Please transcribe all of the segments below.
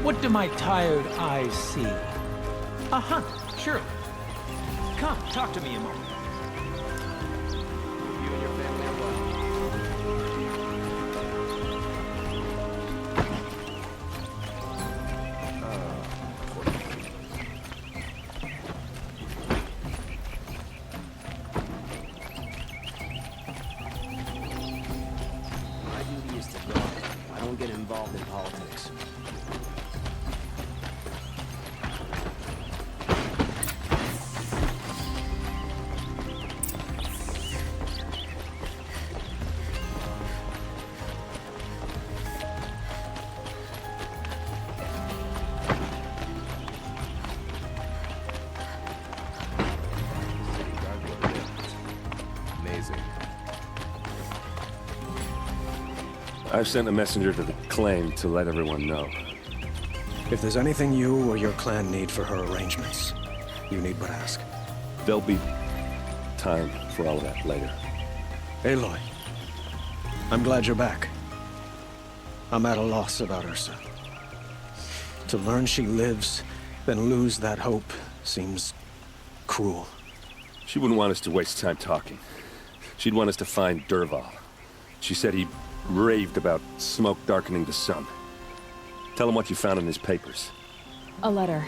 What do my tired eyes see? A hunt, surely. Come, talk to me a moment. You and your family are welcome. My duty is to guard. I don't get involved in politics. Amazing. I've sent a messenger to the claim to let everyone know. If there's anything you or your clan need for her arrangements, you need but ask. There'll be time for all of that later. Aloy, I'm glad you're back. I'm at a loss about Ursa. To learn she lives, then lose that hope, seems cruel. She wouldn't want us to waste time talking. She'd want us to find Dervahl. She said he raved about smoke darkening the sun. Tell him what you found in his papers. A letter.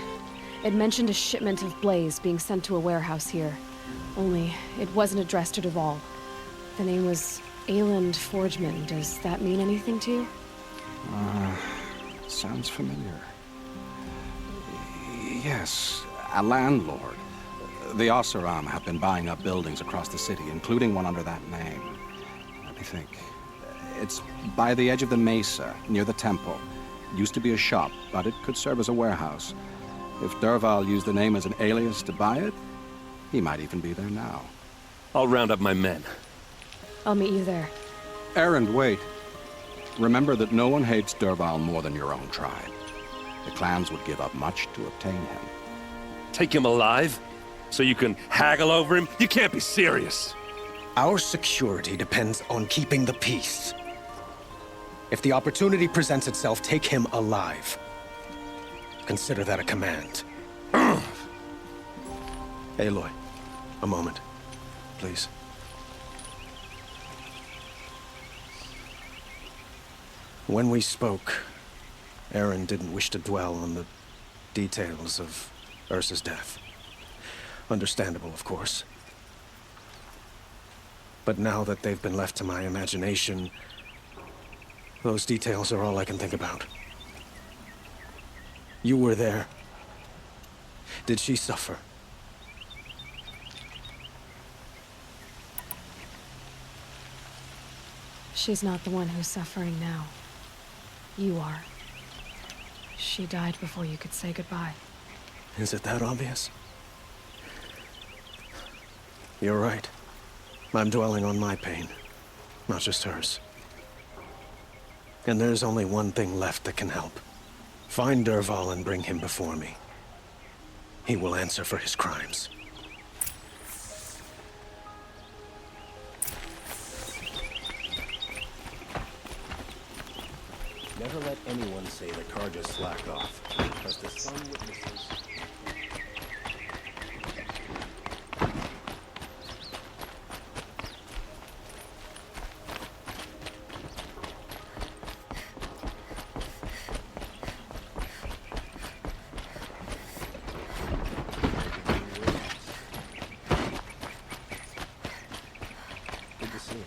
It mentioned a shipment of Blaze being sent to a warehouse here. Only, it wasn't addressed to Dervahl. The name was Ayland Forgeman. Does that mean anything to you? Sounds familiar. Yes, a landlord. The Oseram have been buying up buildings across the city, including one under that name. Let me think. It's by the edge of the mesa, near the temple. Used to be a shop, but it could serve as a warehouse. If Dervahl used the name as an alias to buy it, he might even be there now. I'll round up my men. I'll meet you there. Erend, wait. Remember that no one hates Dervahl more than your own tribe. The clans would give up much to obtain him. Take him alive? So you can haggle over him? You can't be serious. Our security depends on keeping the peace. If the opportunity presents itself, take him alive. Consider that a command. Aloy, a moment, please. When we spoke, Erend didn't wish to dwell on the details of Ursa's death. Understandable, of course. But now that they've been left to my imagination, those details are all I can think about. You were there. Did she suffer? She's not the one who's suffering now. You are. She died before you could say goodbye. Is it that obvious? You're right. I'm dwelling on my pain, not just hers. And there's only one thing left that can help. Find Dervahl and bring him before me. He will answer for his crimes. Never let anyone say that Carja slacked off, because the sun witnesses... Good to see you.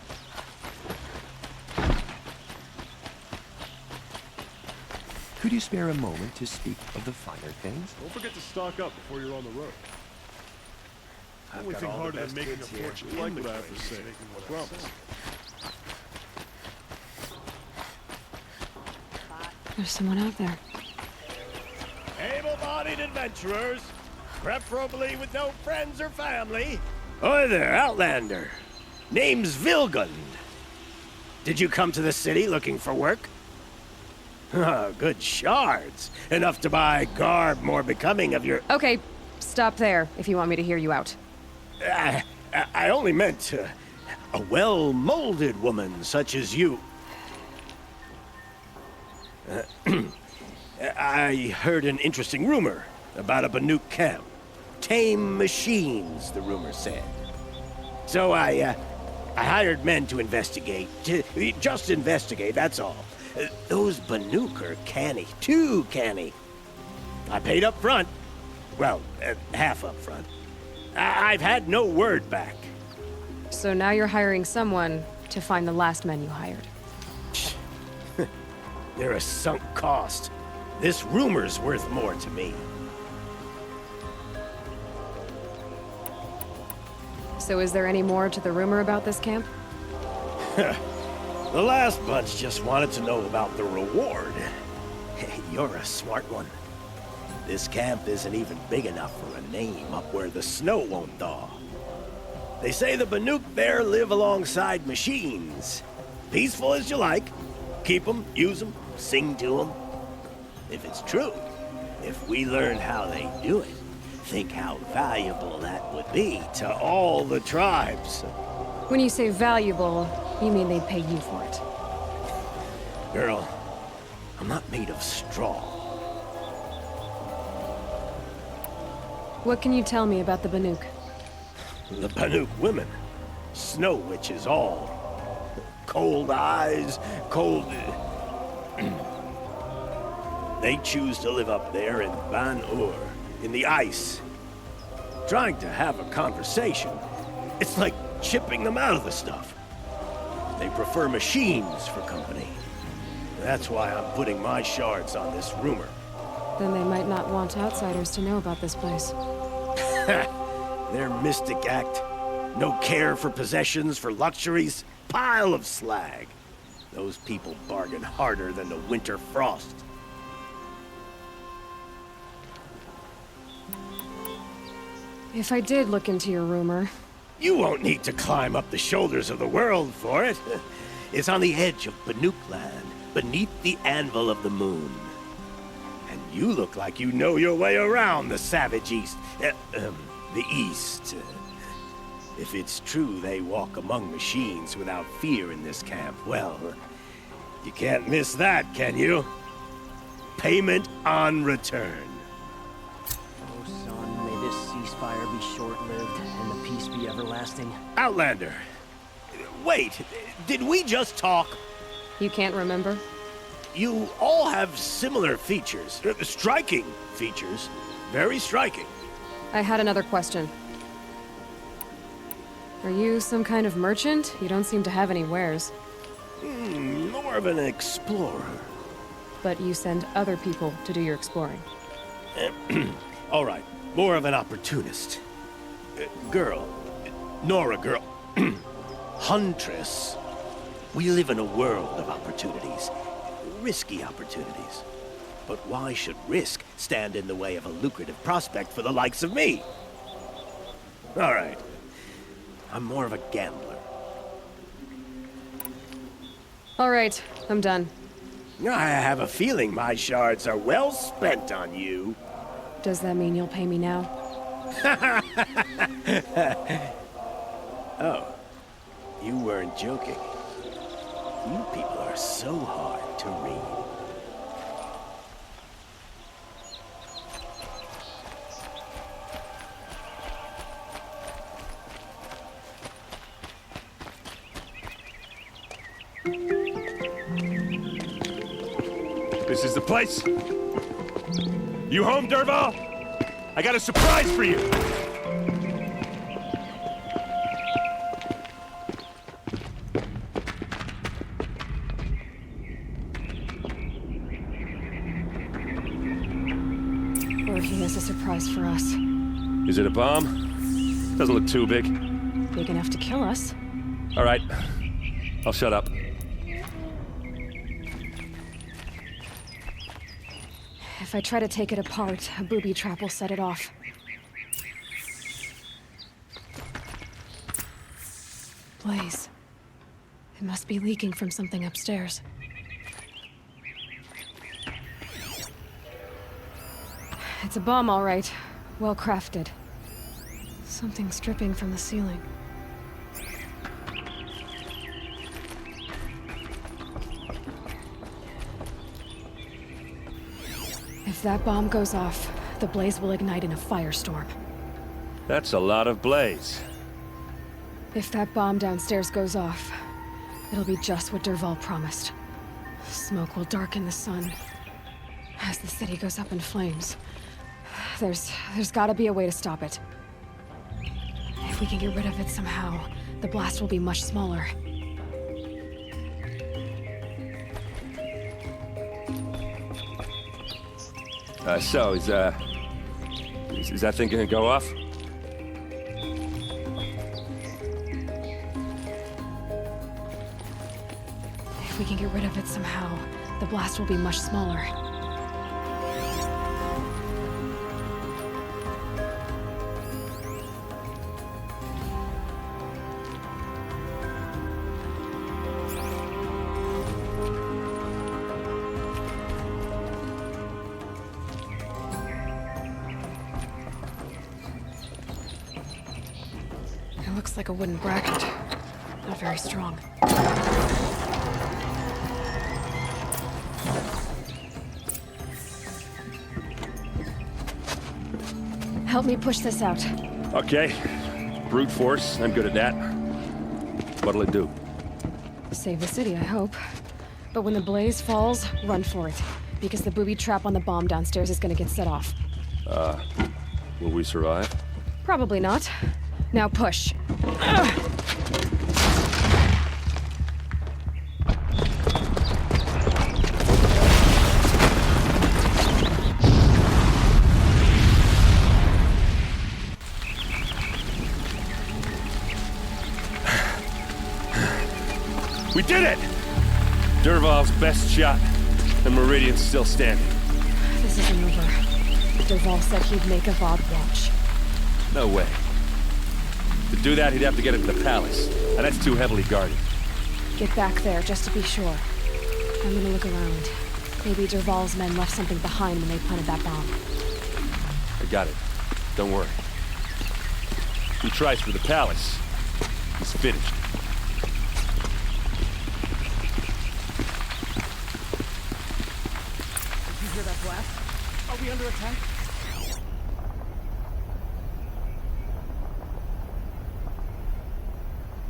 Could you spare a moment to speak of the finer things? Don't forget to stock up before you're on the road. Only got thing all the harder than best making a goods here. fortune. You like what I have to say. I promise. There's someone out there. Able-bodied adventurers, preferably with no friends or family. Hi there, Outlander. Name's Vilgund. Did you come to the city looking for work? Oh, good shards. Enough to buy garb more becoming of your... Okay, stop there if you want me to hear you out. I only meant a well-molded woman such as you. I heard an interesting rumor about a Banuk camp. Tame machines, the rumor said. So I hired men to investigate. Just investigate, that's all. Those Banuk are canny. Too canny. I paid up front. Well, half up front. I've had no word back. So now you're hiring someone to find the last men you hired. They're a sunk cost. This rumor's worth more to me. So is there any more to the rumor about this camp? The last bunch just wanted to know about the reward. You're a smart one. This camp isn't even big enough for a name up where the snow won't thaw. They say the Banuk there live alongside machines. Peaceful as you like. Keep them, use them, sing to them. If it's true, if we learn how they do it, think how valuable that would be to all the tribes. When you say valuable, you mean they'd pay you for it. Girl, I'm not made of straw. What can you tell me about the Banuk? The Banuk women. Snow witches all. Cold eyes, cold... They choose to live up there in Ban-Ur, in the ice. Trying to have a conversation. It's like chipping them out of the stuff. They prefer machines for company. That's why I'm putting my shards on this rumor. Then they might not want outsiders to know about this place. Their mystic act. No care for possessions, for luxuries. Pile of slag. Those people bargain harder than the winter frost. If I did look into your rumor... You won't need to climb up the shoulders of the world for it. It's on the edge of Banuk land, beneath the anvil of the moon. And you look like you know your way around the savage east. The east. If it's true they walk among machines without fear in this camp, well, you can't miss that, can you? Payment on return. Oh, son, may this ceasefire be short-lived and the peace be everlasting. Outlander, wait, did we just talk? You can't remember? You all have similar features. Striking features. Very striking. I had another question. Are you some kind of merchant? You don't seem to have any wares. More of an explorer. But you send other people to do your exploring. All right, more of an opportunist. Girl. Nora, girl. Huntress. We live in a world of opportunities. Risky opportunities. But why should risk stand in the way of a lucrative prospect for the likes of me? All right. I'm more of a gambler. All right, I'm done. I have a feeling my shards are well spent on you. Does that mean you'll pay me now? Oh, you weren't joking. You people are so hard to read. This is the place? You home, Dervahl? I got a surprise for you! Or he has a surprise for us. Is it a bomb? Doesn't look too big. Big enough to kill us. All right. I'll shut up. If I try to take it apart, a booby trap will set it off. Blaze. It must be leaking from something upstairs. It's a bomb, all right. Well crafted. Something's dripping from the ceiling. If that bomb goes off, the blaze will ignite in a firestorm. That's a lot of blaze. If that bomb downstairs goes off, it'll be just what Dervahl promised. Smoke will darken the sun as the city goes up in flames. There's gotta be a way to stop it. If we can get rid of it somehow, the blast will be much smaller. So, is that thing gonna go off? If we can get rid of it somehow, the blast will be much smaller. It looks like a wooden bracket. Not very strong. Help me push this out. Okay. Brute force, I'm good at that. What'll it do? Save the city, I hope. But when the blaze falls, run for it. Because the booby trap on the bomb downstairs is gonna get set off. Will we survive? Probably not. Now push. We did it! Dervahl's best shot, and Meridian's still standing. This isn't over. Dervahl said he'd make a VOD watch. No way. To do that, he'd have to get into the palace, and that's too heavily guarded. Get back there, just to be sure. I'm gonna look around. Maybe Dervahl's men left something behind when they planted that bomb. I got it. Don't worry. If he tries for the palace, he's finished. Did you hear that blast? Are we under attack?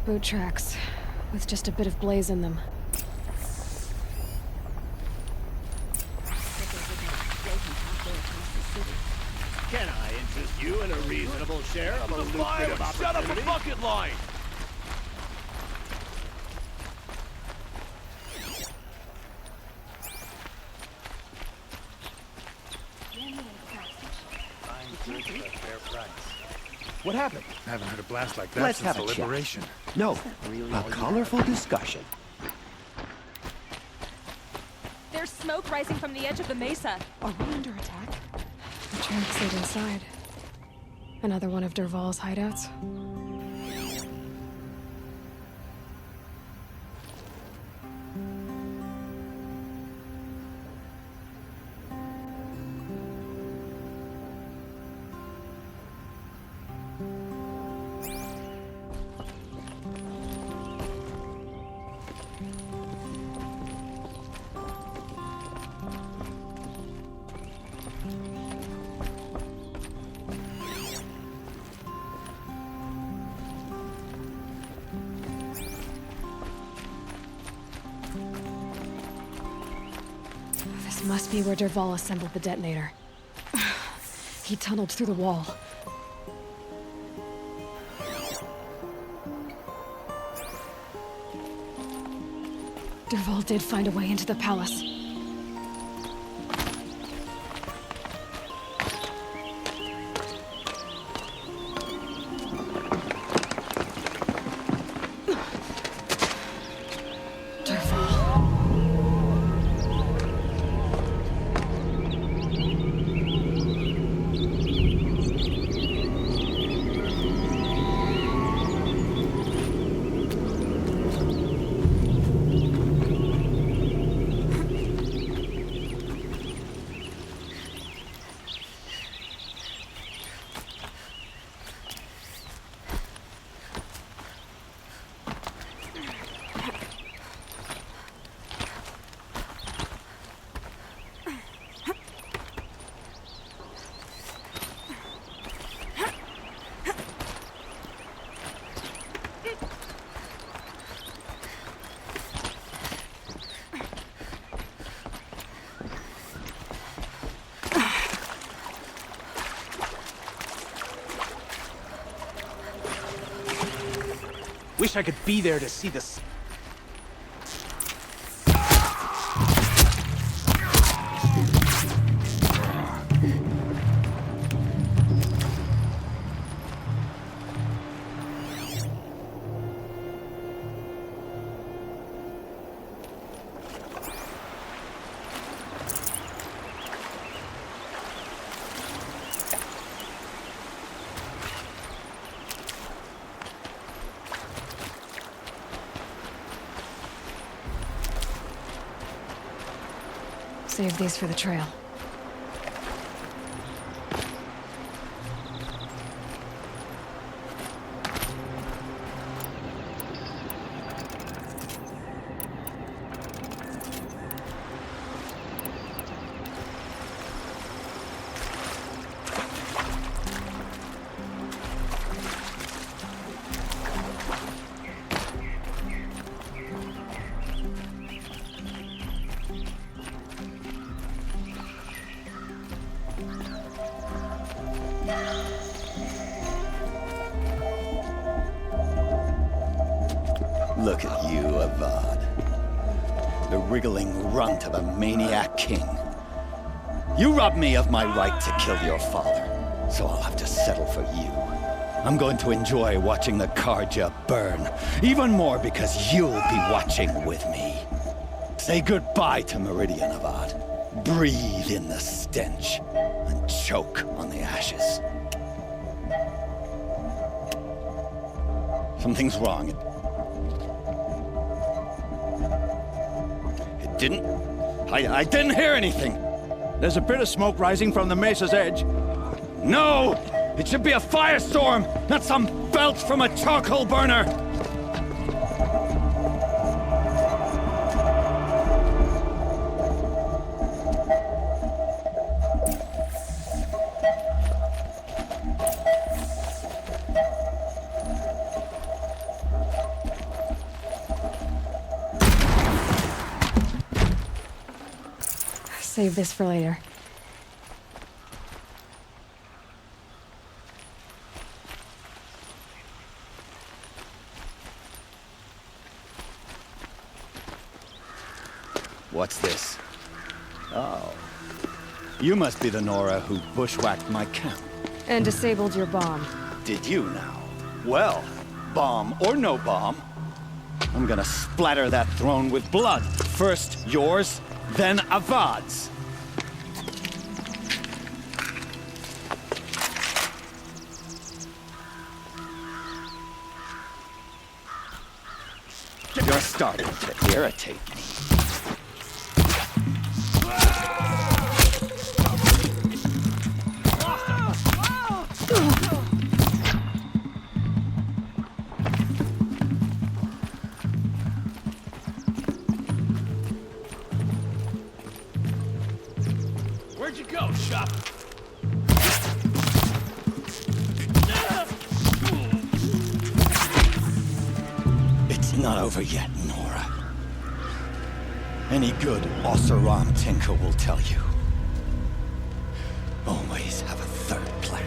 Boot tracks, with just a bit of blaze in them. Can I interest you in a reasonable share of a lucrative opportunity? Shut up a bucket line! What happened? I haven't heard a blast like that Let's since have the a chat. liberation. No, a colorful discussion. There's smoke rising from the edge of the mesa. Are we under attack? The tramp stayed inside. Another one of Dervahl's hideouts? This must be where Dervahl assembled the detonator. He tunneled through the wall. Dervahl did find a way into the palace. Wish I could be there to see this. Save these for the trail. Look at you, Avad. The wriggling runt of a maniac king. You robbed me of my right to kill your father, so I'll have to settle for you. I'm going to enjoy watching the Carja burn, even more because you'll be watching with me. Say goodbye to Meridian, Avad. Breathe in the stench, and choke on the ashes. Something's wrong. I didn't hear anything. There's a bit of smoke rising from the mesa's edge. No! It should be a firestorm, not some belch from a charcoal burner! Save this for later. What's this? Oh. You must be the Nora who bushwhacked my camp. And disabled your bomb. Did you now? Well, bomb or no bomb, I'm gonna splatter that throne with blood. First yours, then Avad's. You're starting to irritate me. Where'd you go, Shop? It's not over yet, Nora. Any good Oseram tinker will tell you. Always have a third plan.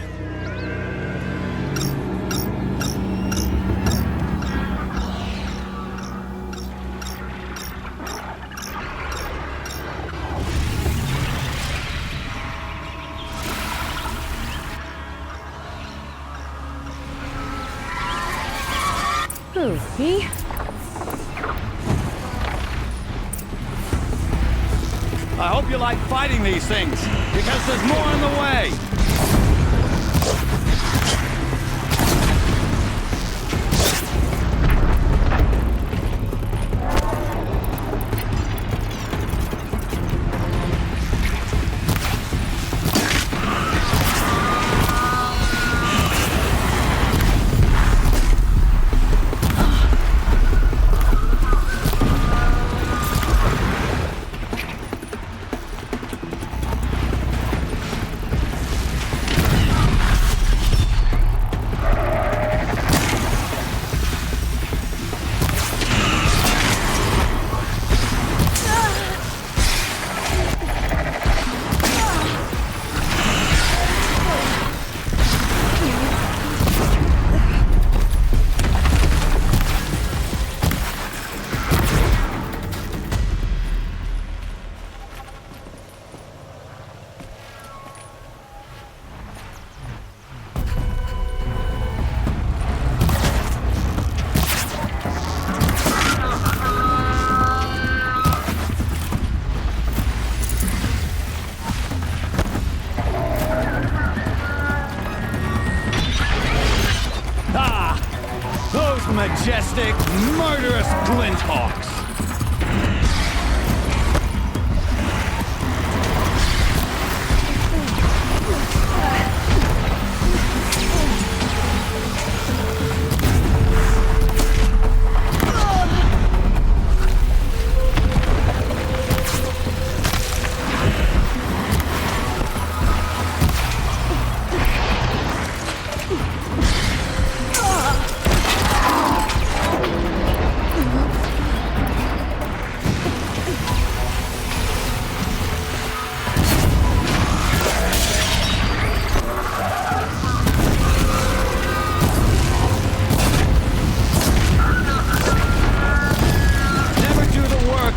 Who, me? I hope you like fighting these things, because there's more on the way! Those majestic, murderous Glinthawks!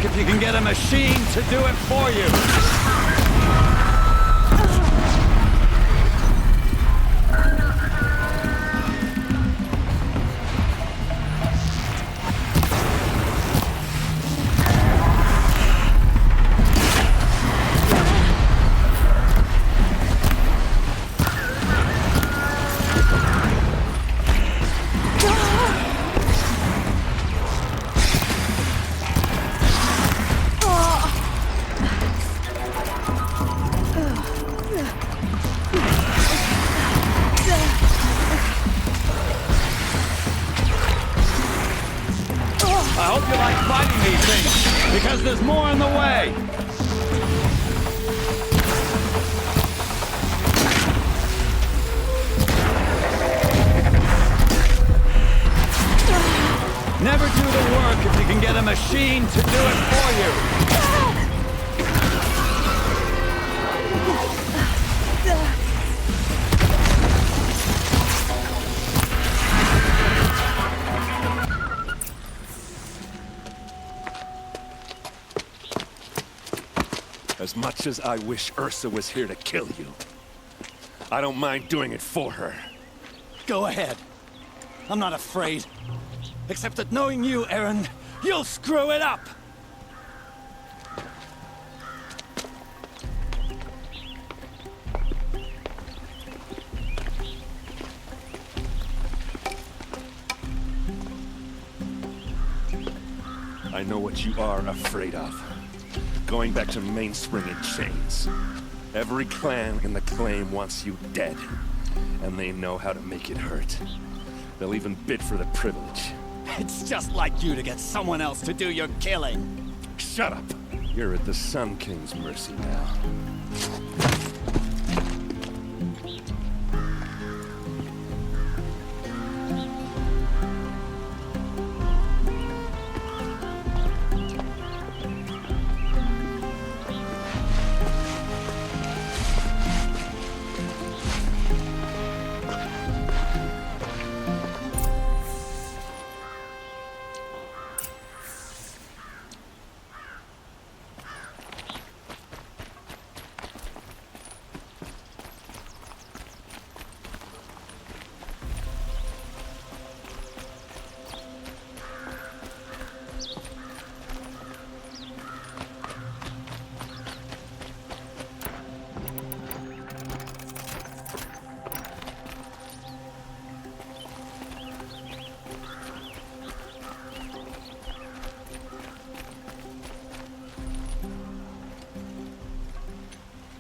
If you can get a machine to do it for you. I hope you like fighting these things, because there's more in the way! Never do the work if you can get a machine to do it for you! As much as I wish Ursa was here to kill you, I don't mind doing it for her. Go ahead. I'm not afraid. Except that knowing you, Aaron, you'll screw it up! I know what you are afraid of. Going back to Mainspring in chains. Every clan in the claim wants you dead. And they know how to make it hurt. They'll even bid for the privilege. It's just like you to get someone else to do your killing. Shut up! You're at the Sun King's mercy now.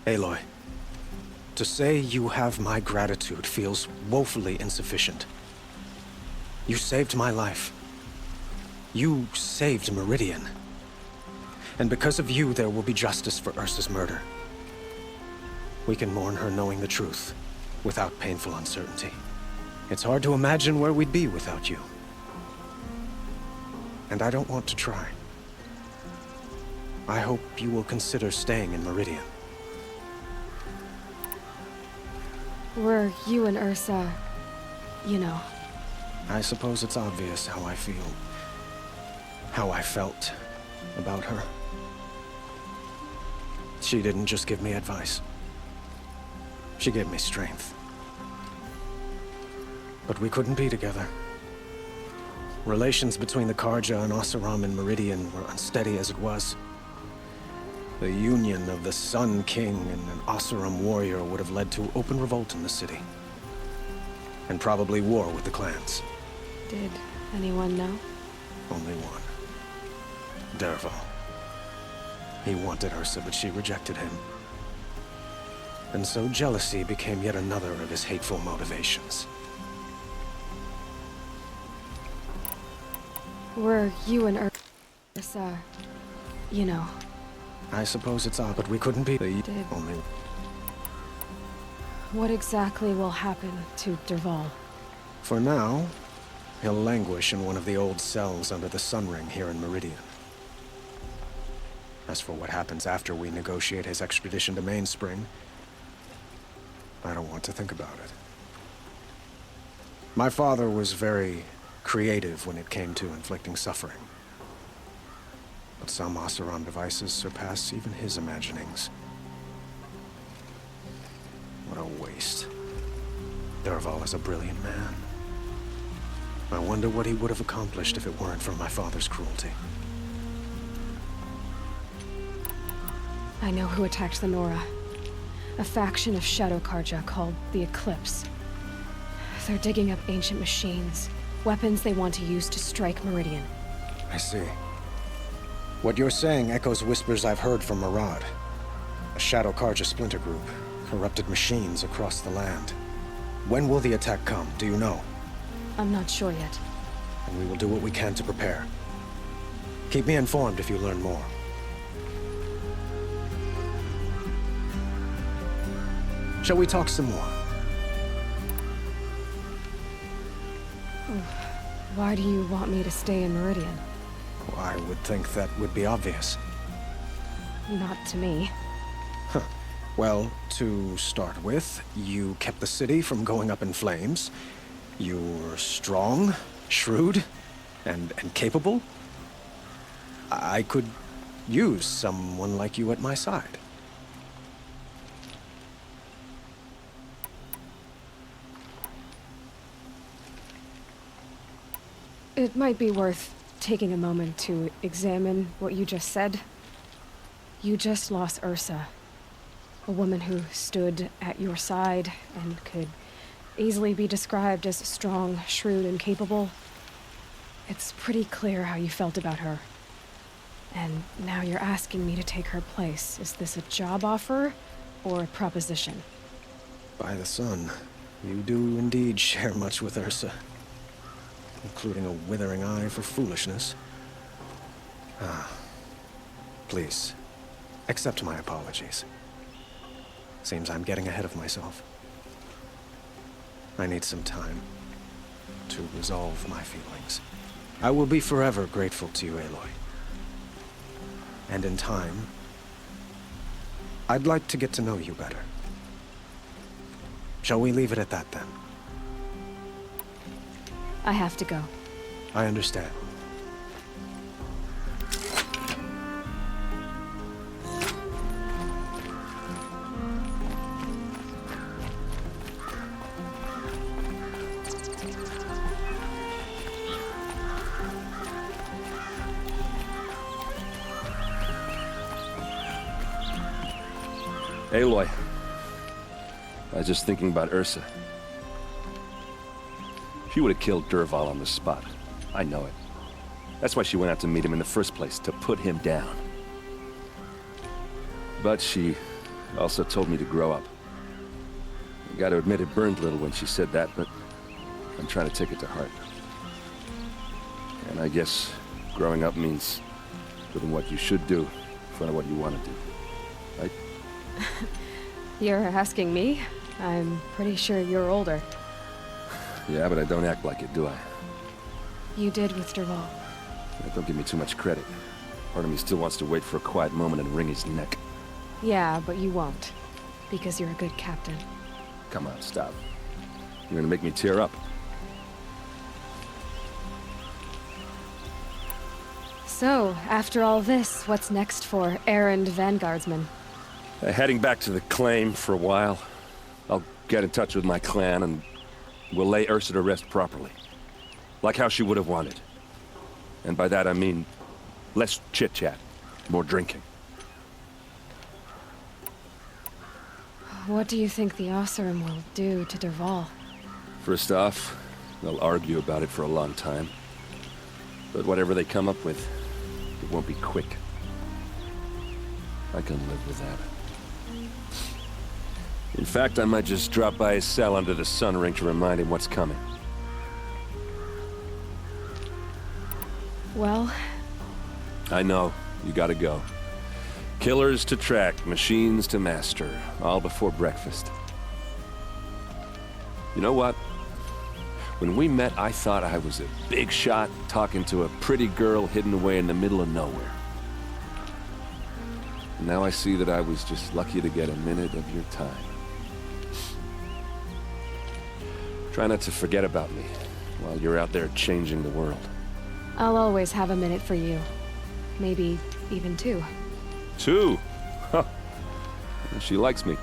Aloy, to say you have my gratitude feels woefully insufficient. You saved my life. You saved Meridian. And because of you, there will be justice for Ursa's murder. We can mourn her knowing the truth, without painful uncertainty. It's hard to imagine where we'd be without you. And I don't want to try. I hope you will consider staying in Meridian. Were you and Ursa, you know. I suppose it's obvious how I feel. How I felt about her. She didn't just give me advice. She gave me strength. But we couldn't be together. Relations between the Carja and Oseram and Meridian were unsteady as it was. The union of the Sun King and an Oseram warrior would have led to open revolt in the city. And probably war with the clans. Did anyone know? Only one. Dervahl. He wanted Ursa, but she rejected him. And so jealousy became yet another of his hateful motivations. Were you and Ursa, you know? I suppose it's odd, but we couldn't be the only... What exactly will happen to Dervahl? For now, he'll languish in one of the old cells under the Sun Ring here in Meridian. As for what happens after we negotiate his extradition to Mainspring, I don't want to think about it. My father was very creative when it came to inflicting suffering. But some Oseram devices surpass even his imaginings. What a waste. Dervahl is a brilliant man. I wonder what he would have accomplished if it weren't for my father's cruelty. I know who attacked the Nora. A faction of Shadow Carja called the Eclipse. They're digging up ancient machines, weapons they want to use to strike Meridian. I see. What you're saying echoes whispers I've heard from Murad. A Shadow Carja splinter group, corrupted machines across the land. When will the attack come, do you know? I'm not sure yet. And we will do what we can to prepare. Keep me informed if you learn more. Shall we talk some more? Why do you want me to stay in Meridian? Well, I would think that would be obvious. Not to me. Huh. Well, to start with, you kept the city from going up in flames. You're strong, shrewd, and capable. I could use someone like you at my side. It might be worth taking a moment to examine what you just said. You just lost Ursa, a woman who stood at your side and could easily be described as strong, shrewd, and capable. It's pretty clear how you felt about her. And now you're asking me to take her place. Is this a job offer or a proposition? By the sun, you do indeed share much with Ursa. Including a withering eye for foolishness. Please, accept my apologies. Seems I'm getting ahead of myself. I need some time to resolve my feelings. I will be forever grateful to you, Aloy. And in time, I'd like to get to know you better. Shall we leave it at that, then? I have to go. I understand. Aloy, I was just thinking about Ursa. She would have killed Dervahl on the spot. I know it. That's why she went out to meet him in the first place, to put him down. But she also told me to grow up. I gotta admit it burned a little when she said that, but I'm trying to take it to heart. And I guess growing up means doing what you should do in front of what you want to do. Right? You're asking me? I'm pretty sure you're older. Yeah, but I don't act like it, do I? You did with Dervahl. Yeah, don't give me too much credit. Part of me still wants to wait for a quiet moment and wring his neck. Yeah, but you won't. Because you're a good captain. Come on, stop. You're gonna make me tear up. So, after all this, what's next for errand vanguardsman? Heading back to the claim for a while. I'll get in touch with my clan and we'll lay Ursa to rest properly. Like how she would have wanted. And by that I mean less chit-chat, more drinking. What do you think the Oseram will do to Dervahl? First off, They'll argue about it for a long time. But whatever they come up with, it won't be quick. I can live with that. In fact, I might just drop by his cell under the sun ring to remind him what's coming. Well? I know. You gotta go. Killers to track, machines to master, all before breakfast. You know what? When we met, I thought I was a big shot talking to a pretty girl hidden away in the middle of nowhere. And now I see that I was just lucky to get a minute of your time. Try not to forget about me while you're out there changing the world. I'll always have a minute for you. Maybe even 2. 2? Huh. She likes me.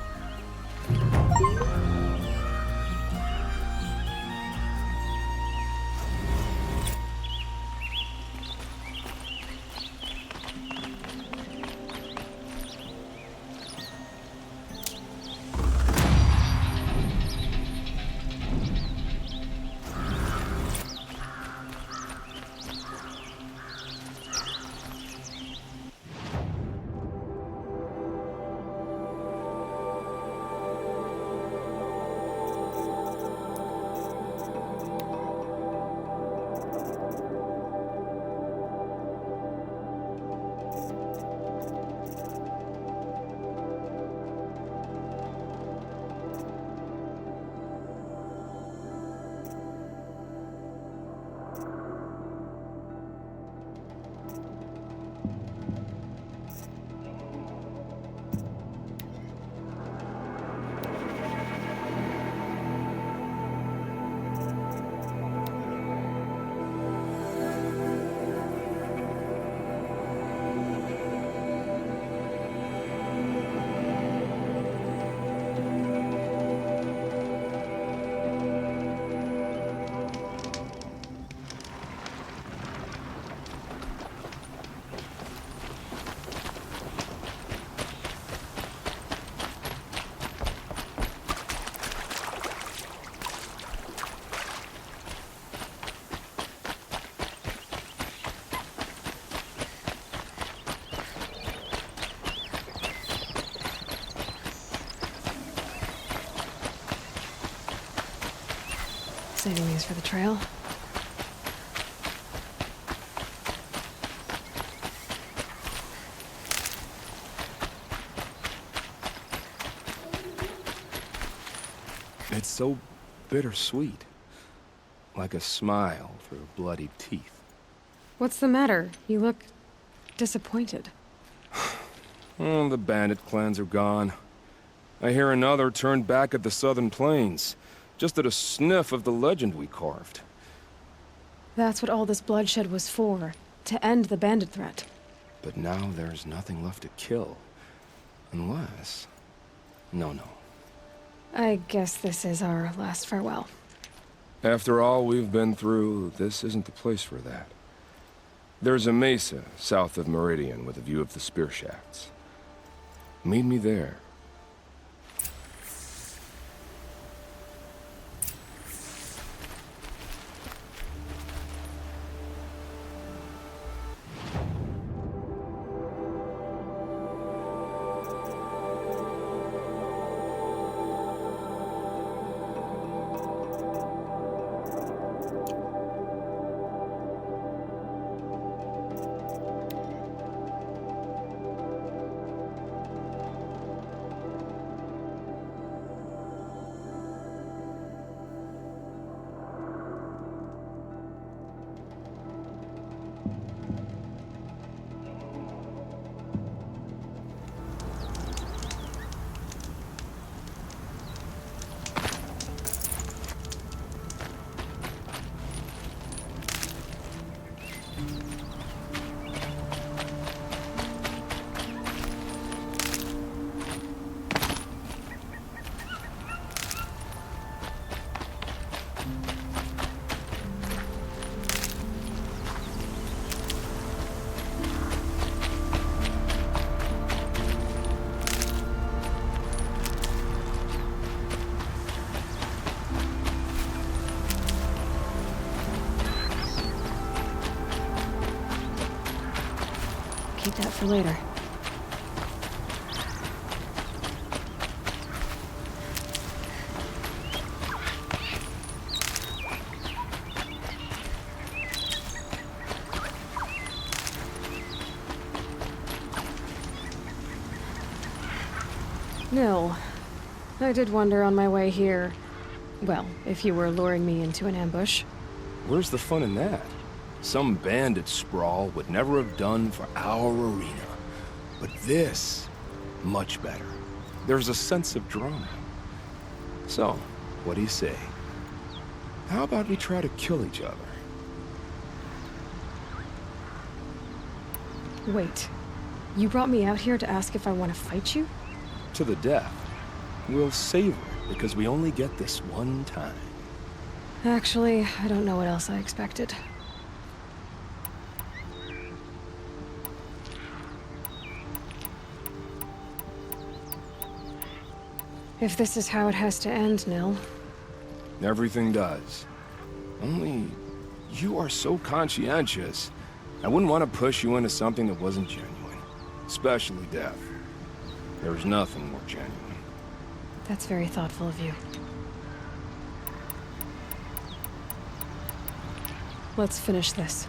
Saving these for the trail. It's so bittersweet. Like a smile through bloodied teeth. What's the matter? You look disappointed. Oh, the bandit clans are gone. I hear another turned back at the southern plains, just at a sniff of the legend we carved. That's what all this bloodshed was for, to end the bandit threat. But now there's nothing left to kill. Unless... No. I guess this is our last farewell. After all we've been through, this isn't the place for that. There's a mesa south of Meridian with a view of the spear shafts. Meet me there. Keep that for later. Nil, I did wonder on my way here. Well, if you were luring me into an ambush. Where's the fun in that? Some bandit sprawl would never have done for our arena. But this, much better. There's a sense of drama. So, what do you say? How about we try to kill each other? Wait, you brought me out here to ask if I want to fight you? To the death. We'll savor it because we only get this one time. Actually, I don't know what else I expected. If this is how it has to end, Nil. Everything does. Only, you are so conscientious. I wouldn't want to push you into something that wasn't genuine. Especially death. There's nothing more genuine. That's very thoughtful of you. Let's finish this.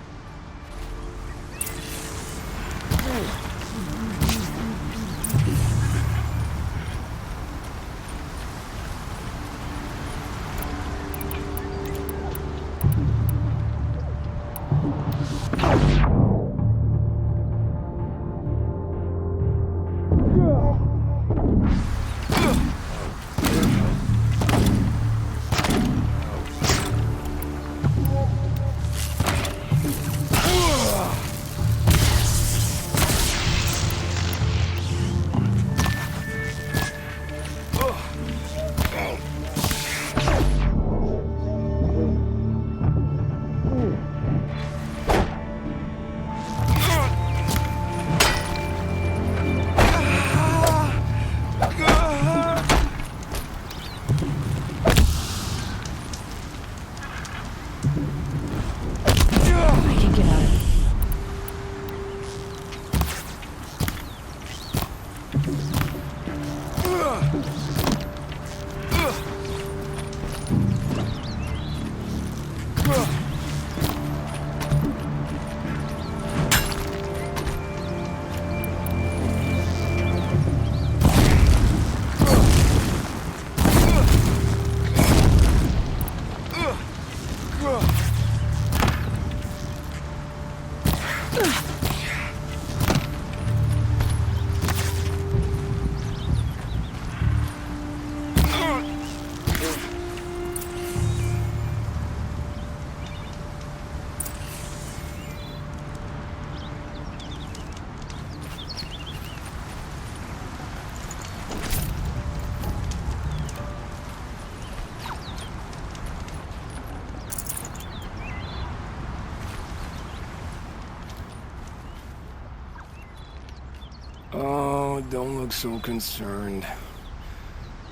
Oh, don't look so concerned.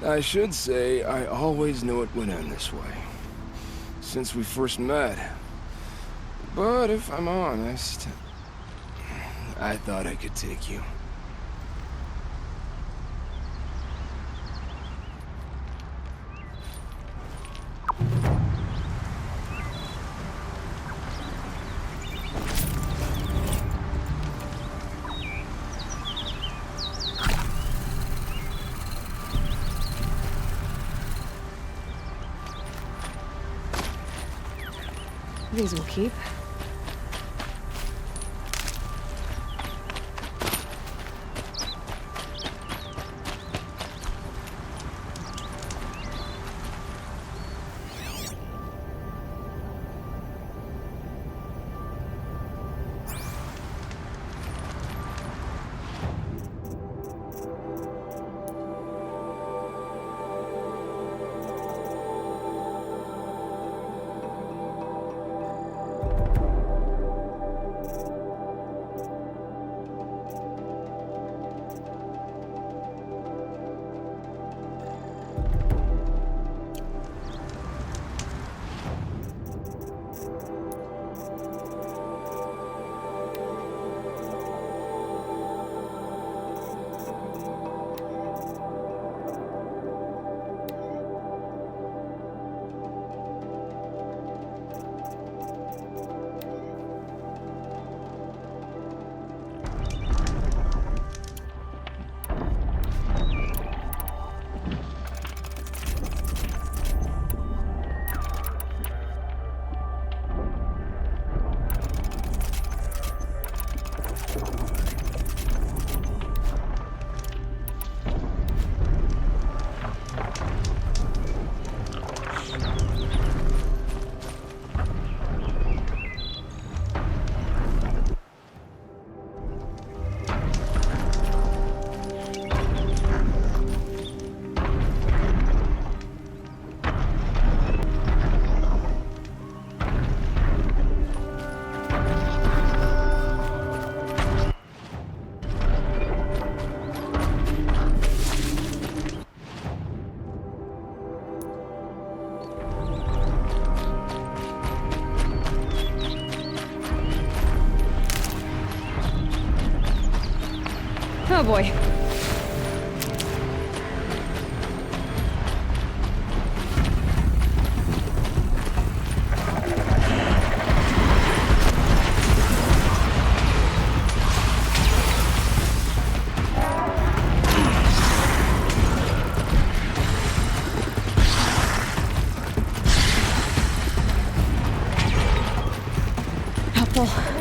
I should say, I always knew it would end this way. Since we first met. But if I'm honest, I thought I could take you. These will keep. Oh boy. Helpful.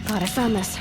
God, I found this.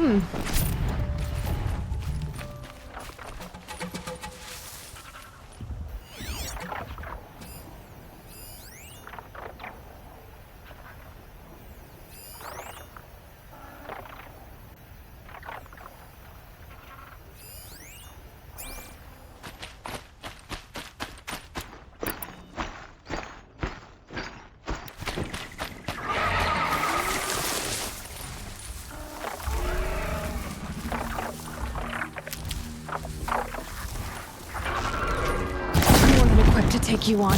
More than equipped to take you on.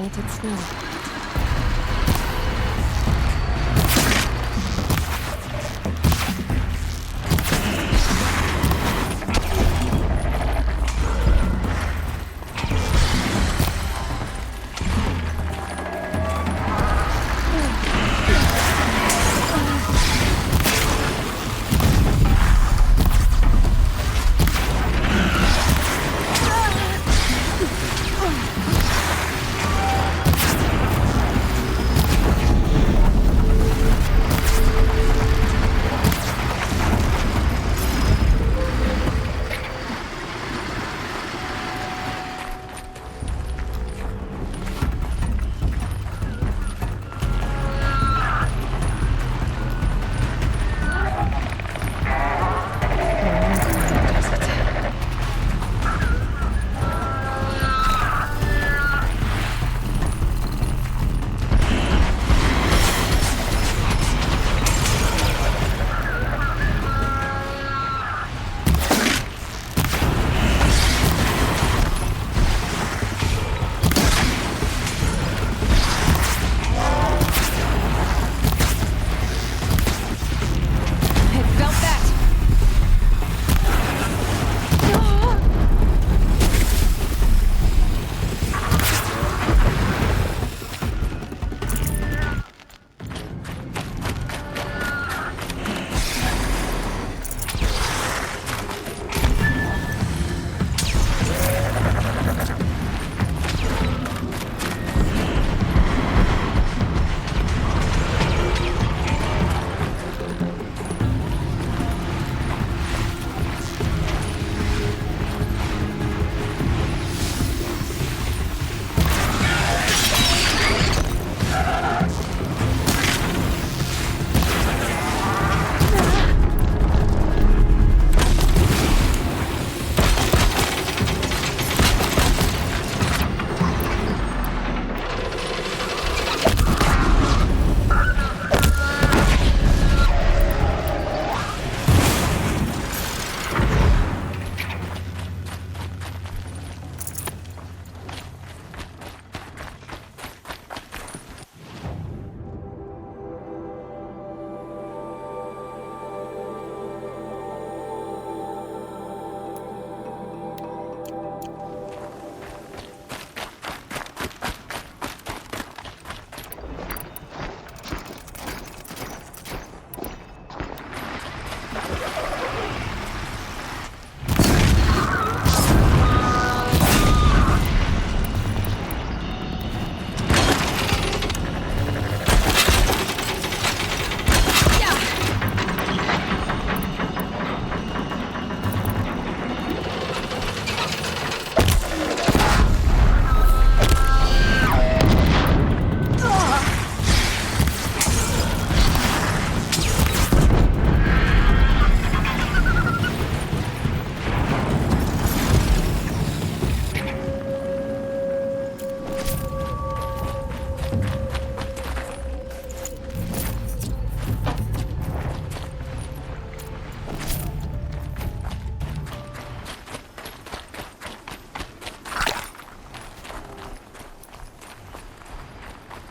melted snow.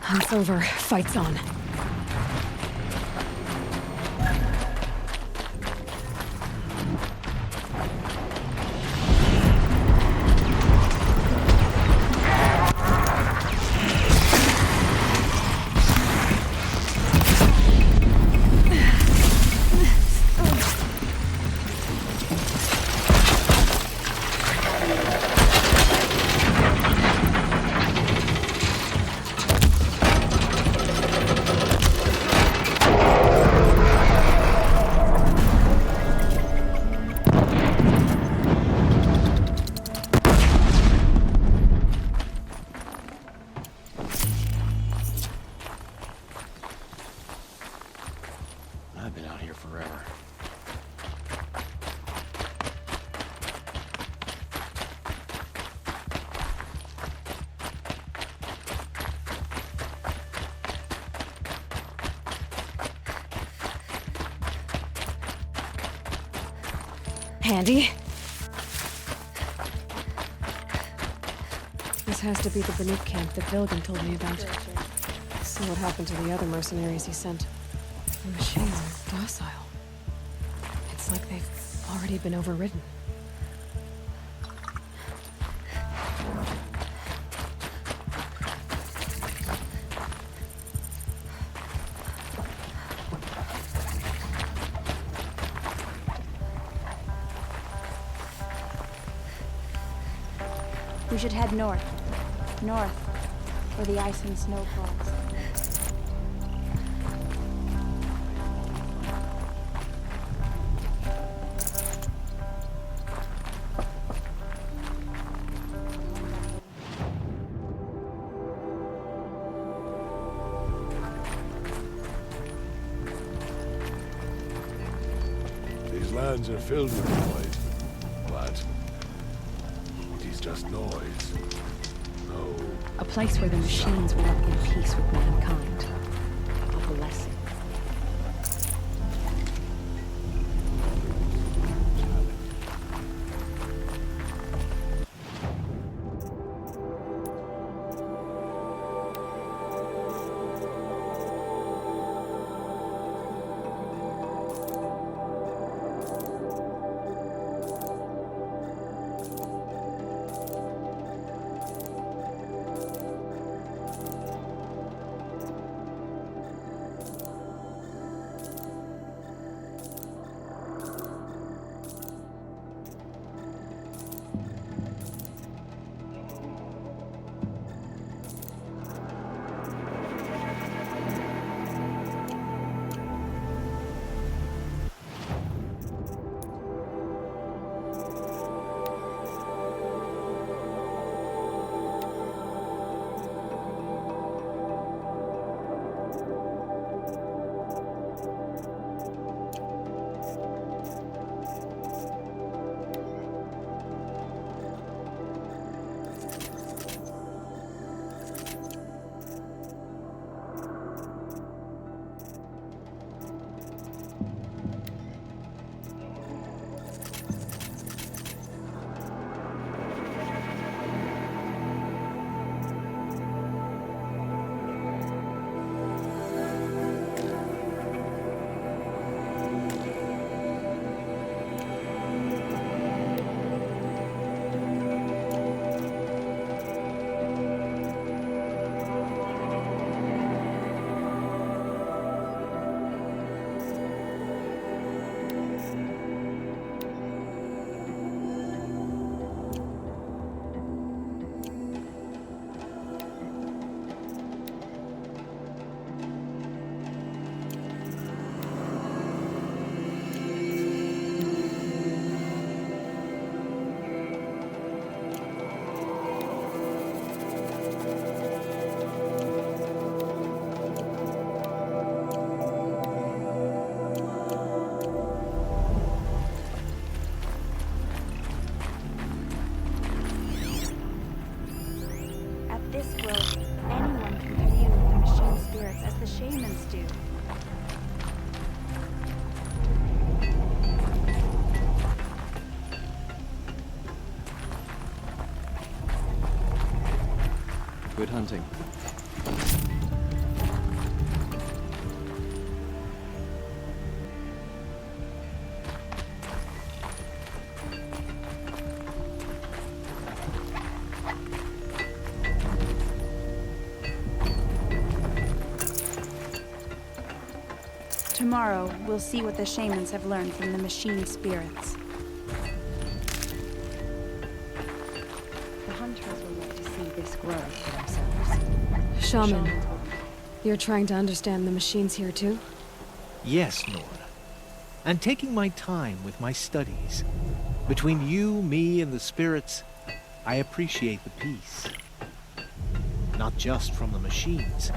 Hunt's over. Fight's on. I've been out here forever. Handy. This This has to be the Banuk camp that Vilgan told me about. So what happened to the other mercenaries he sent? The machines are docile. It's like they've already been overridden. We should head north. North, where the ice and snow falls. These lands are filled with noise, but it is just noise. No. A place where the machines will walk in peace with mankind. A blessing. Shamans do. Good hunting. Tomorrow, we'll see what the shamans have learned from the machine spirits. The hunters will want to see this grow for themselves. Shaman, you're trying to understand the machines here too? Yes, Nora. I'm taking my time with my studies. Between you, me, and the spirits, I appreciate the peace. Not just from the machines.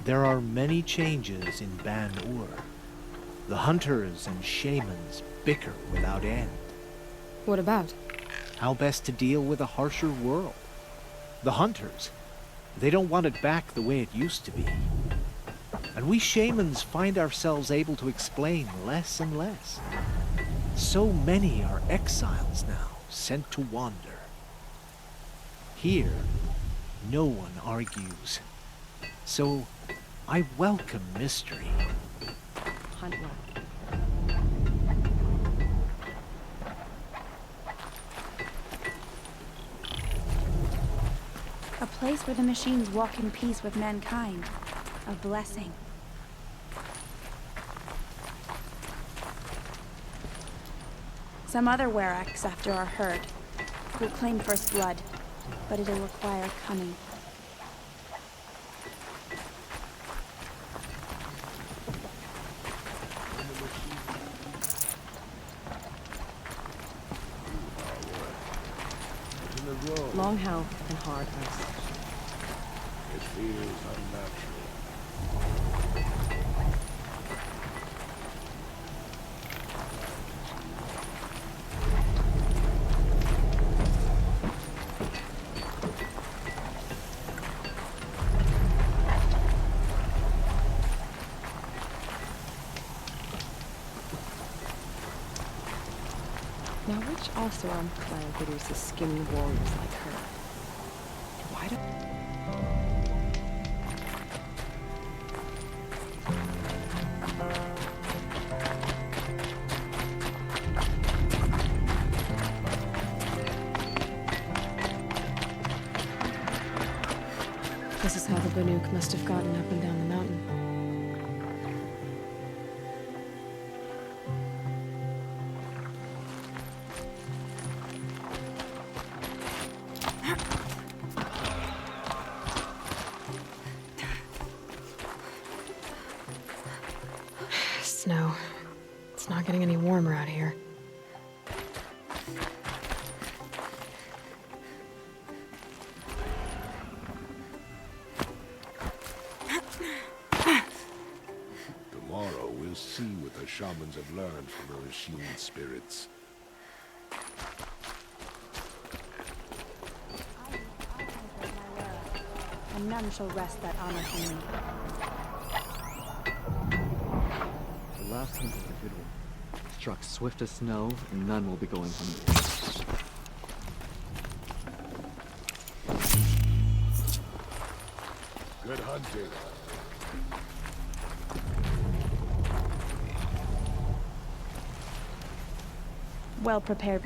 There are many changes in Ban-Ur. The hunters and shamans bicker without end. What about? How best to deal with a harsher world. The hunters, they don't want it back the way it used to be. And we shamans find ourselves able to explain less and less. So many are exiles now, sent to wander. Here, no one argues. So, I welcome mystery. Hunt well. A place where the machines walk in peace with mankind. A blessing. Some other Weraks after our herd will claim first blood, but it'll require cunning. Long health and hard ice. It feels unnatural. Now which Oseram clan produces skinny warriors like her? Why do... This is how the Banuk must have gotten up and down the mountain. Snow. It's not getting any warmer out here. Tomorrow we'll see what the shamans have learned from the machine spirits. And none shall wrest that honor from me. The last hunt was a good one. Struck swift as snow, and none will be going hungry. Good hunting. Well prepared.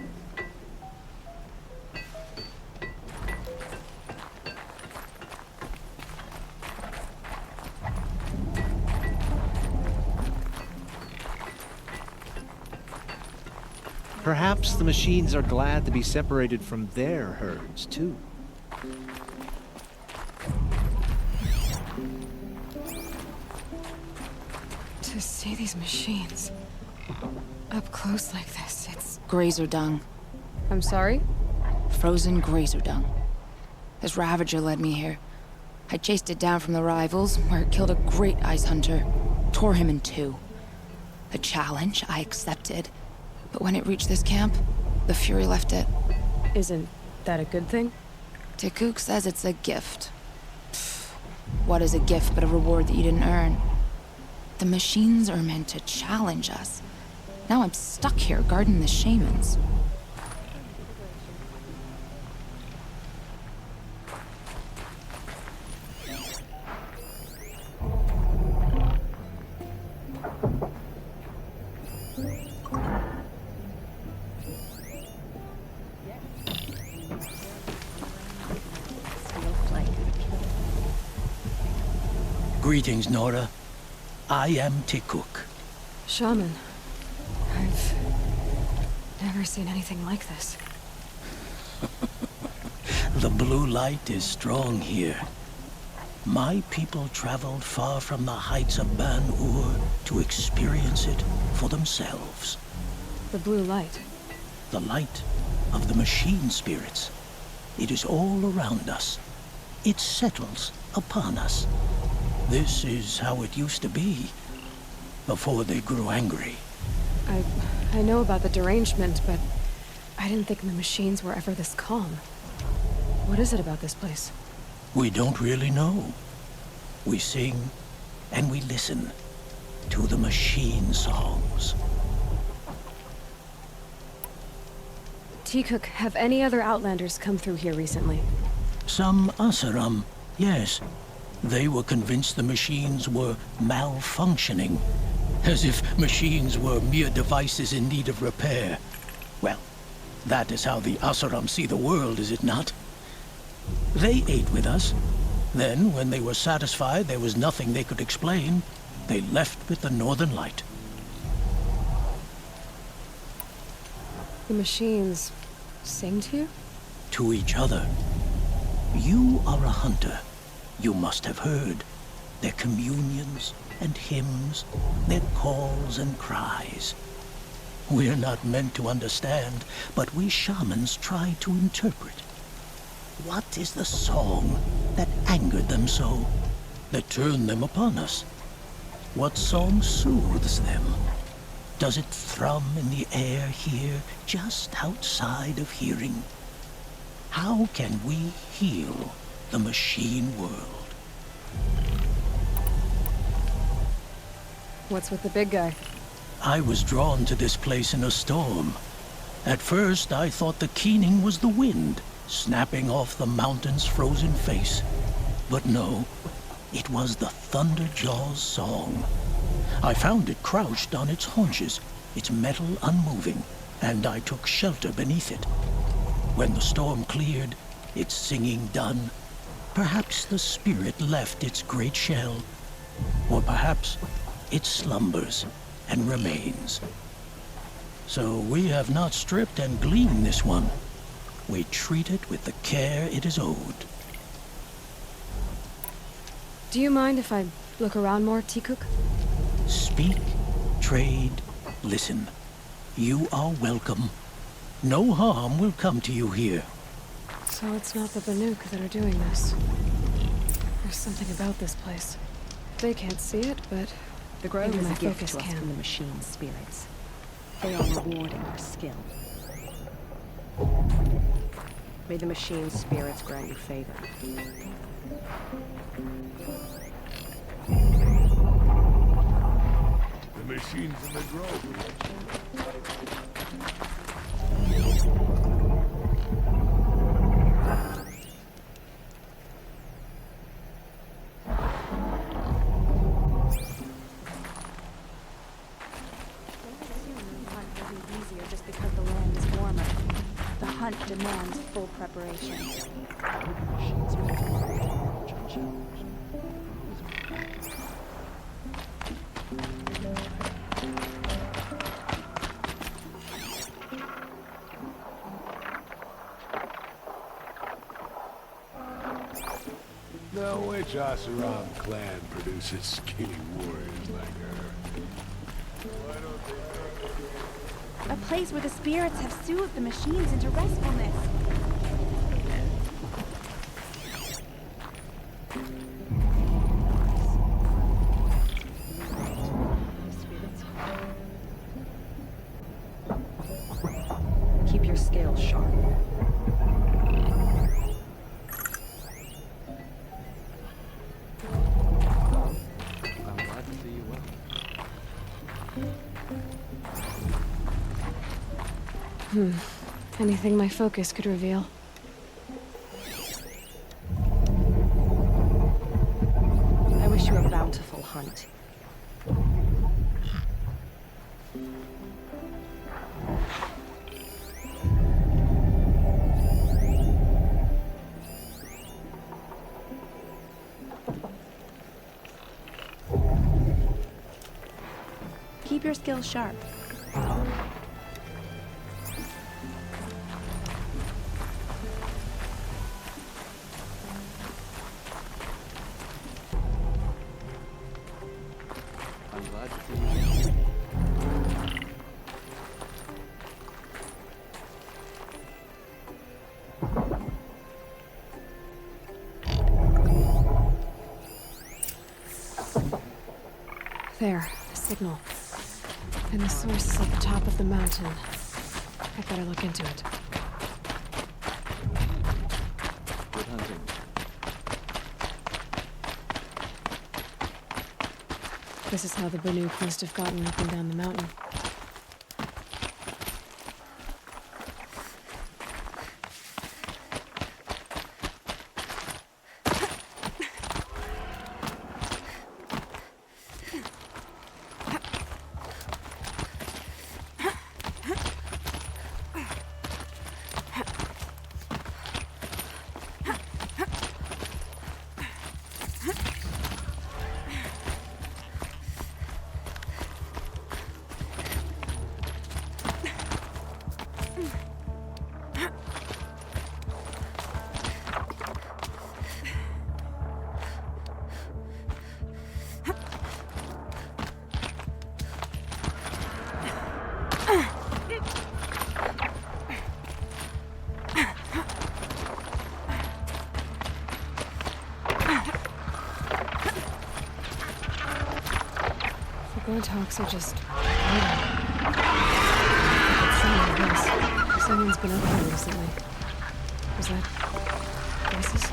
Perhaps the machines are glad to be separated from their herds, too. To see these machines up close like this, it's... Grazer dung. I'm sorry? Frozen grazer dung. This Ravager led me here. I chased it down from the rivals, where it killed a great ice hunter. Tore him in two. The challenge I accepted. But when it reached this camp, the Fury left it. Isn't that a good thing? Tikuk says it's a gift. Pfft, what is a gift but a reward that you didn't earn? The machines are meant to challenge us. Now I'm stuck here guarding the shamans. Greetings, Nora. I am Tikuk. Shaman. I've never seen anything like this. The blue light is strong here. My people traveled far from the heights of Ban-Ur to experience it for themselves. The blue light. The light of the machine spirits. It is all around us. It settles upon us. This is how it used to be, before they grew angry. I know about the derangement, but I didn't think the machines were ever this calm. What is it about this place? We don't really know. We sing and we listen to the machine songs. Tikuk, have any other Outlanders come through here recently? Some Asuram, yes. They were convinced the machines were malfunctioning, as if machines were mere devices in need of repair. Well, that is how the Asuram see the world, is it not? They ate with us. Then, when they were satisfied there was nothing they could explain, they left with the Northern Light. The machines sing to you? To each other. You are a hunter. You must have heard their communions and hymns, their calls and cries. We're not meant to understand, but we shamans try to interpret. What is the song that angered them so, that turned them upon us? What song soothes them? Does it thrum in the air here, just outside of hearing? How can we heal the machine world? What's with the big guy? I was drawn to this place in a storm. At first, I thought the keening was the wind, snapping off the mountain's frozen face. But no, it was the Thunderjaw's song. I found it crouched on its haunches, its metal unmoving, and I took shelter beneath it. When the storm cleared, its singing done, perhaps the spirit left its great shell, or perhaps it slumbers and remains. So we have not stripped and gleaned this one. We treat it with the care it is owed. Do you mind if I look around more, Tikuk? Speak, trade, listen. You are welcome. No harm will come to you here. So it's not the Banuk that are doing this. There's something about this place. They can't see it, but The grove maybe is my a gift focus to us can. from the machine spirits. They are rewarding our skill. May the machine spirits grant you favor. The machines in the grove. Just because the land is warmer. The hunt demands full preparation. Now which Asuram clan produces skinny warriors like her? A place where the spirits have soothed the machines into restfulness. Keep your scales sharp. I'm glad to see you well. Anything my focus could reveal. I wish you a bountiful hunt. Keep your skills sharp. I'm glad to see you. There, the signal. And the source is at the top of the mountain. I'd better look into it. Good hunting. This is how the Banuk must have gotten up and down the mountain. blood talks are just... Someone's been up here recently. Was that... voices?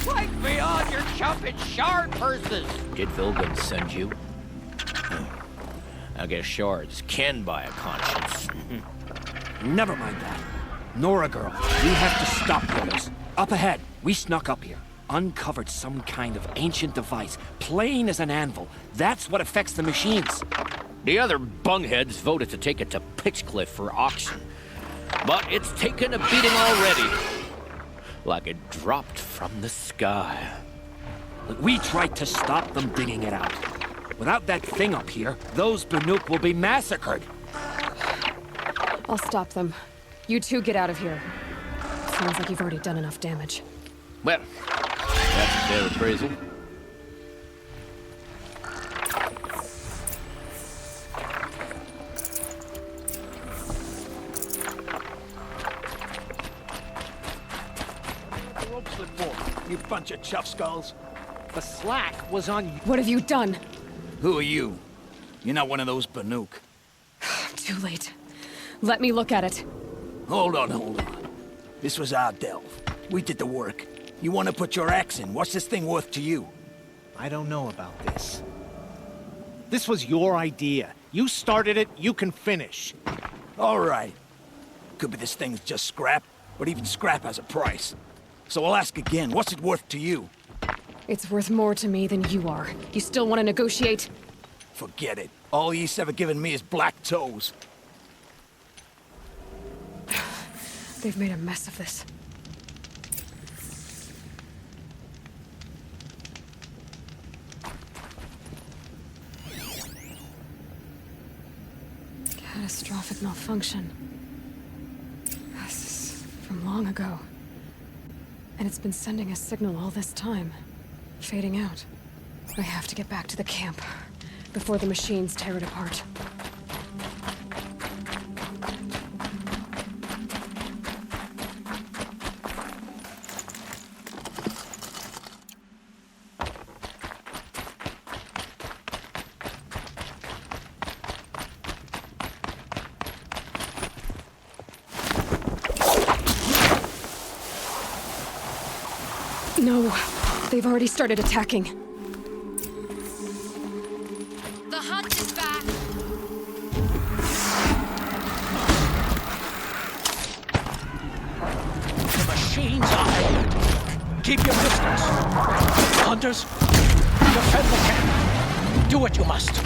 Fight beyond your chumping shard purses! Did Vilgun send you? I guess shards can buy a conscience. Never mind that. Nora girl, we have to stop those. Up ahead, we snuck up here. Uncovered some kind of ancient device, plain as an anvil. That's what affects the machines. The other bungheads voted to take it to Pitchcliff for auction. But it's taken a beating already. Like it dropped from the sky. We tried to stop them digging it out. Without that thing up here, those Banuk will be massacred. I'll stop them. You two get out of here. Sounds like you've already done enough damage. Well, that's a fair appraisal. You bunch of chuff skulls. The slack was on you. What have you done? Who are you? You're not one of those Banuk. Too late. Let me look at it. Hold on. This was our delve. We did the work. You want to put your axe in? What's this thing worth to you? I don't know about this. This was your idea. You started it, you can finish. All right. Could be this thing's just scrap, but even scrap has a price. So I'll ask again, what's it worth to you? It's worth more to me than you are. You still want to negotiate? Forget it. All Yeast's ever given me is black toes. They've made a mess of this. Catastrophic malfunction. This is from long ago. And it's been sending a signal all this time. Fading out. I have to get back to the camp before the machines tear it apart. No, they've already started attacking. The hunt is back. The machines are evident. Keep your distance. Hunters, defend the camp. Do what you must.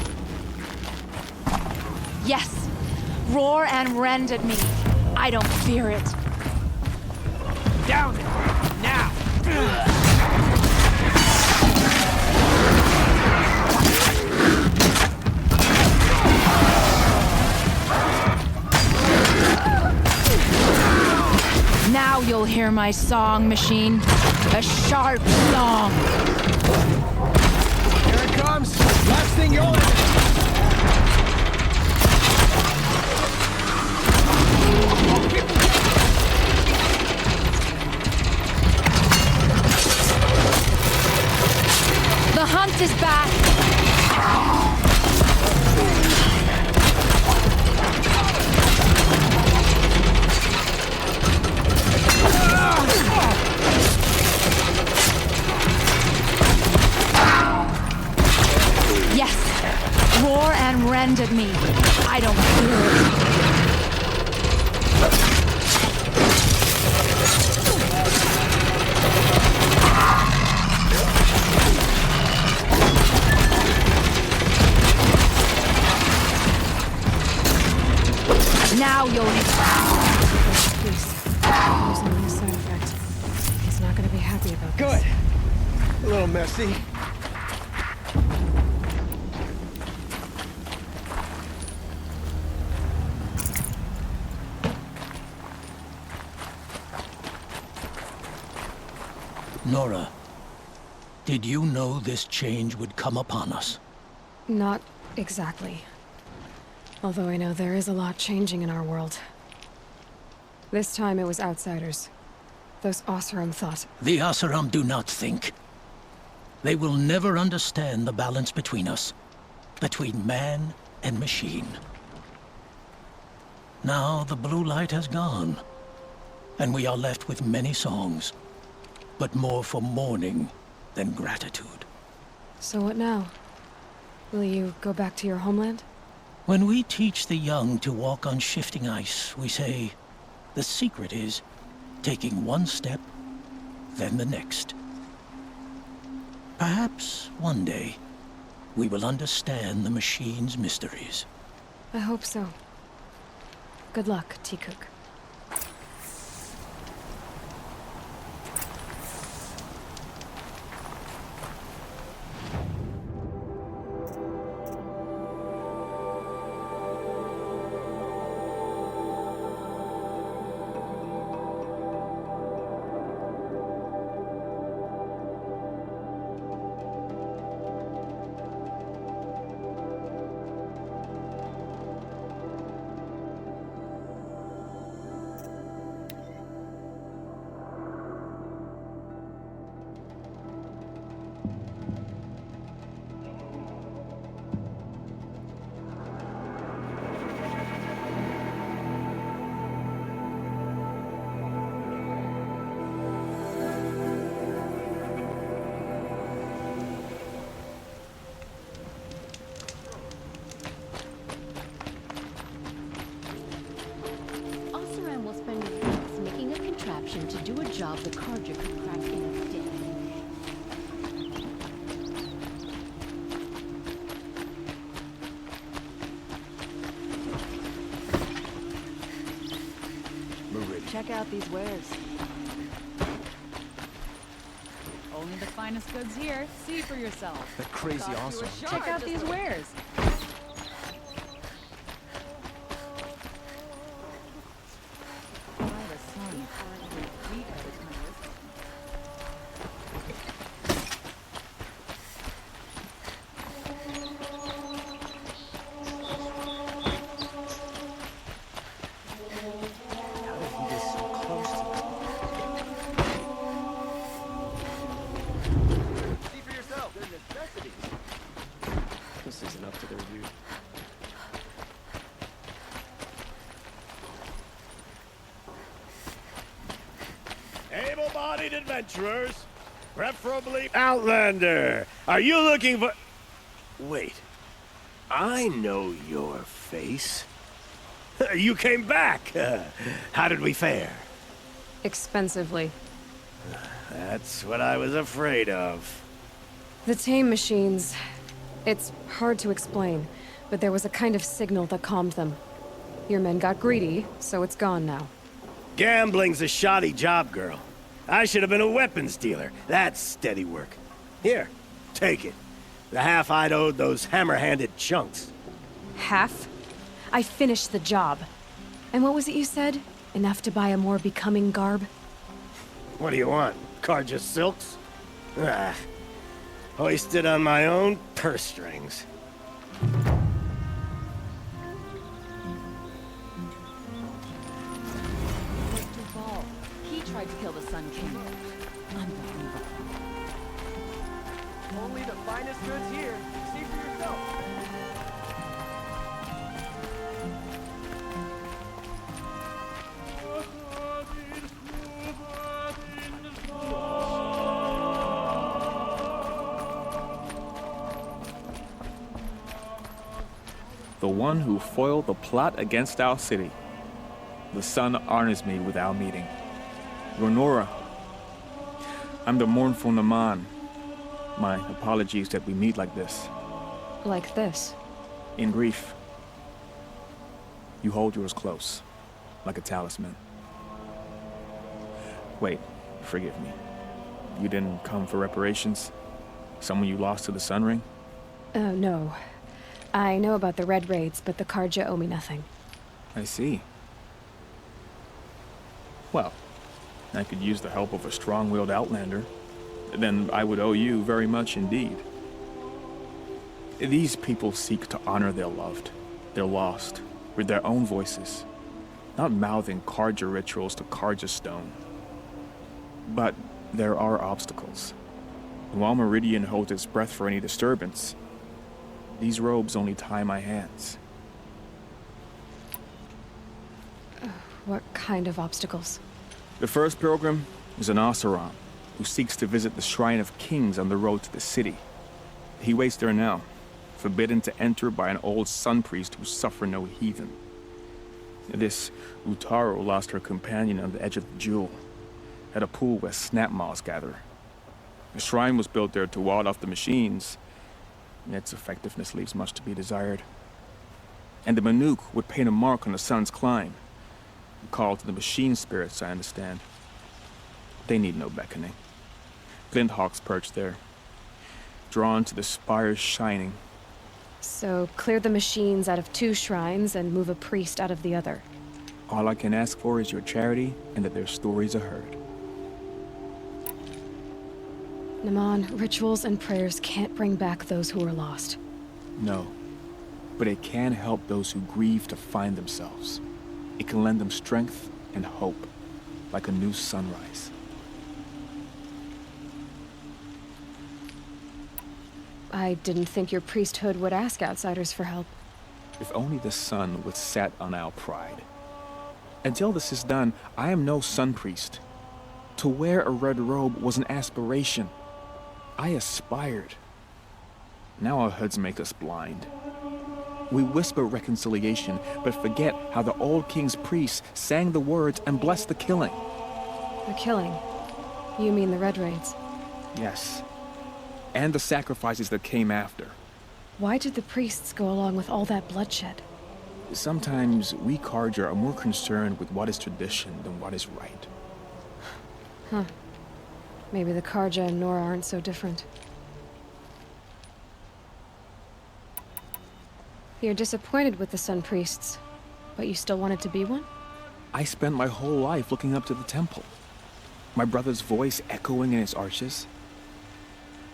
Yes. Roar and rend at me. I don't fear it. Down there! Now! Now you'll hear my song, machine. A sharp song. Here it comes! Last thing you'll ever... The hunt is back. Yes. Roar and rend at me. I don't fear it. Now you'll... Please. There's only a side effect. He's not going to be happy about this. Good. A little messy. Nora, did you know this change would come upon us? Not exactly. Although I know there is a lot changing in our world. This time it was outsiders. Those Oseram thought. The Oseram do not think. They will never understand the balance between us. Between man and machine. Now the blue light has gone. And we are left with many songs. But more for mourning than gratitude. So what now? Will you go back to your homeland? When we teach the young to walk on shifting ice, we say, the secret is taking one step, then the next. Perhaps one day, we will understand the machine's mysteries. I hope so. Good luck, Tikuk. To do a job the Carja could crack in a day. Check out these wares. Only the finest goods here. See for yourself. That crazy awesome. Check out these wares. This isn't up to their view. Able-bodied adventurers, preferably Outlander. Are you looking for... Wait. I know your face. You came back. How did we fare? Expensively. That's what I was afraid of. The tame machines. It's hard to explain, but there was a kind of signal that calmed them. Your men got greedy, so it's gone now. Gambling's a shoddy job, girl. I should have been a weapons dealer. That's steady work. Here, take it. The half I'd owed those hammer-handed chunks. Half? I finished the job. And what was it you said? Enough to buy a more becoming garb? What do you want? Carja silks? Ah, hoisted on my own purse strings. He tried to kill the Sun King. Unbelievable. Only the finest goods here. See for yourself. The one who foiled the plot against our city. The sun honors me with our meeting. Ronora, I'm the mournful Naman. My apologies that we meet like this. Like this? In grief. You hold yours close, like a talisman. Wait, forgive me. You didn't come for reparations? Someone you lost to the Sun Ring? Oh, no. I know about the Red Raids, but the Carja owe me nothing. I see. Well, I could use the help of a strong-willed outlander. then I would owe you very much indeed. These people seek to honor their loved, their lost, with their own voices, not mouthing Carja rituals to Carja stone. But there are obstacles. And while Meridian holds its breath for any disturbance, these robes only tie my hands. What kind of obstacles? The first pilgrim is an Oseram, who seeks to visit the Shrine of Kings on the road to the city. He waits there now, forbidden to enter by an old sun priest who suffered no heathen. This Utaru lost her companion on the edge of the jewel, at a pool where snap moths gather. The shrine was built there to ward off the machines, and its effectiveness leaves much to be desired. And the Manuk would paint a mark on the sun's climb, a call to the machine spirits, I understand. They need no beckoning. Glint hawks perch there, drawn to the spires shining. So clear the machines out of 2 shrines and move a priest out of the other. All I can ask for is your charity and that their stories are heard. Naman, rituals and prayers can't bring back those who are lost. No, but it can help those who grieve to find themselves. It can lend them strength and hope, like a new sunrise. I didn't think your priesthood would ask outsiders for help. If only the sun would set on our pride. Until this is done, I am no sun priest. To wear a red robe was an aspiration. I aspired. Now our hoods make us blind. We whisper reconciliation, but forget how the old king's priests sang the words and blessed the killing. The killing? You mean the Red Raids? Yes. And the sacrifices that came after. Why did the priests go along with all that bloodshed? Sometimes we Carja are more concerned with what is tradition than what is right. Huh. Maybe the Carja and Nora aren't so different. You're disappointed with the Sun Priests, but you still wanted to be one? I spent my whole life looking up to the temple. My brother's voice echoing in its arches.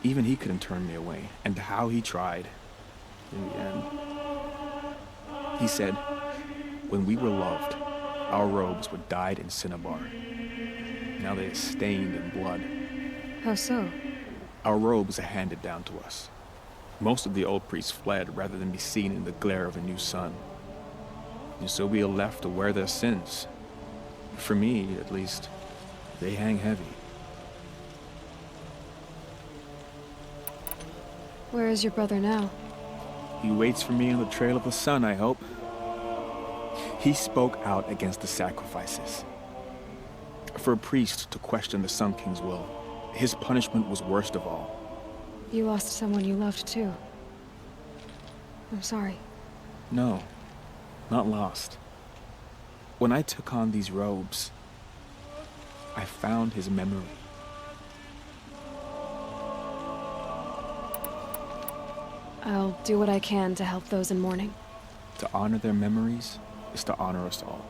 Even he couldn't turn me away, and how he tried. In the end, he said, when we were loved, our robes were dyed in cinnabar. Now they are stained in blood. How so? Our robes are handed down to us. Most of the old priests fled rather than be seen in the glare of a new sun. And so we are left to wear their sins. For me, at least, they hang heavy. Where is your brother now? He waits for me on the trail of the sun, I hope. He spoke out against the sacrifices. For a priest to question the Sun King's will, his punishment was worst of all. You lost someone you loved too. I'm sorry. No, not lost. When I took on these robes, I found his memory. I'll do what I can to help those in mourning. To honor their memories is to honor us all.